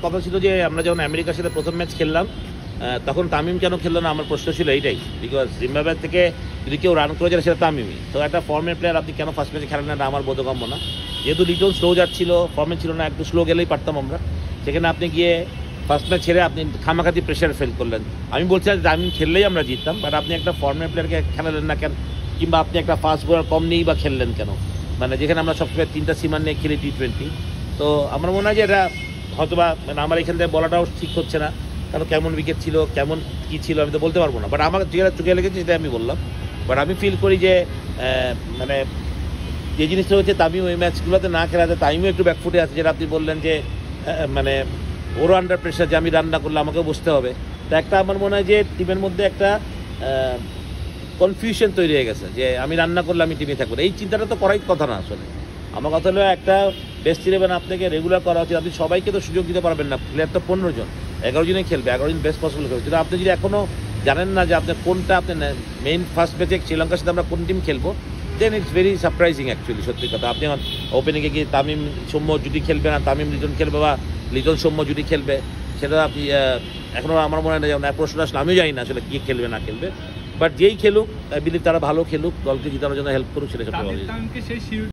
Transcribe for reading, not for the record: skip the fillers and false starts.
কথা ছিল যে আমরা যখন আমেরিকার সাথে প্রথম ম্যাচ খেললাম তখন তামিম কেন খেললো না, আমার প্রশ্ন ছিল এইটাই। বিকজ জিম্বাবুয়ে থেকে যদি কেউ রান করে যায় সেটা তামিমই, তো একটা ফর্মের প্লেয়ার আপনি কেন ফার্স্ট ম্যাচে খেলেন না, আমার বোধগম্য না। যেহেতু লিটন স্লো যাচ্ছিল, ফর্মে ছিল না, একটু স্লো গেলেই পারতাম আমরা, সেখানে আপনি গিয়ে ফার্স্ট ম্যাচ ছেড়ে আপনি খামাখাতি প্রেশার ফেল করলেন। আমি বলছি যে তামিম খেললেই আমরা জিততাম, বাট আপনি একটা ফর্মের প্লেয়ারকে খেলালেন না কেন, কিংবা আপনি একটা ফাস্ট বোলার কম নিয়েই বা খেললেন কেন, মানে যেখানে আমরা সবসময় 3টা সীমার নিয়ে খেলি T20। তো আমার মনে হয় যে এটা হয়তোবা মানে আমার এখান থেকে বলাটাও ঠিক হচ্ছে না, কারণ কেমন উইকেট ছিল, কেমন কী ছিল আমি তো বলতে পারবো না, বাট আমার যেটা চোখে লেগেছে সেটা আমি বললাম। বাট আমি ফিল করি যে মানে যে জিনিসটা হচ্ছে তামিম ওই ম্যাচগুলোতে না খেলাতে তামিমও একটু ব্যাকফুটে আছে, যেটা আপনি বললেন যে মানে ওরও আন্ডার প্রেশার যে আমি রান না করলে আমাকেও বুঝতে হবে। তো একটা আমার মনে হয় যে টিমের মধ্যে একটা কনফিউশন তৈরি হয়ে গেছে যে আমি রান্না করলে আমি টিমে থাকবো, এই চিন্তাটা তো করাই কথা না আসলে। আমার কথা হলো একটা বেস্ট 11 আপনাকে রেগুলার করা উচিত। আপনি সবাইকে তো সুযোগ দিতে পারবেন না, প্লেয়ার তো 15 জন, 11 জনই খেলবে, 11 জন বেস্ট পসিবল খেলবে। কিন্তু আপনি যদি এখনও জানেন না যে আপনি কোনটা আপনি মেইন ফার্স্ট ম্যাচে শ্রীলঙ্কার সাথে আমরা কোন টিম খেলবো, দেন ইটস ভেরি সারপ্রাইজিং অ্যাকচুয়ালি। সত্যি কথা, আপনি ওপেনিংয়ে গিয়ে তামিম সৌম্য যদি খেলবে না, তামিম লিটন খেলবে, বা লিটন সৌম্য যদি খেলবে, সেটা আপনি এখনও আমার মনে হয় না, যেমন প্রশ্ন আসলে আমিও জানি না আসলে কী খেলবে না খেলবে, বাট যেই খেলুক আই বিলিভ তারা ভালো খেলুক, দলকে জিতানোর জন্য হেল্প করুক, সেটা সবচেয়ে ভালো।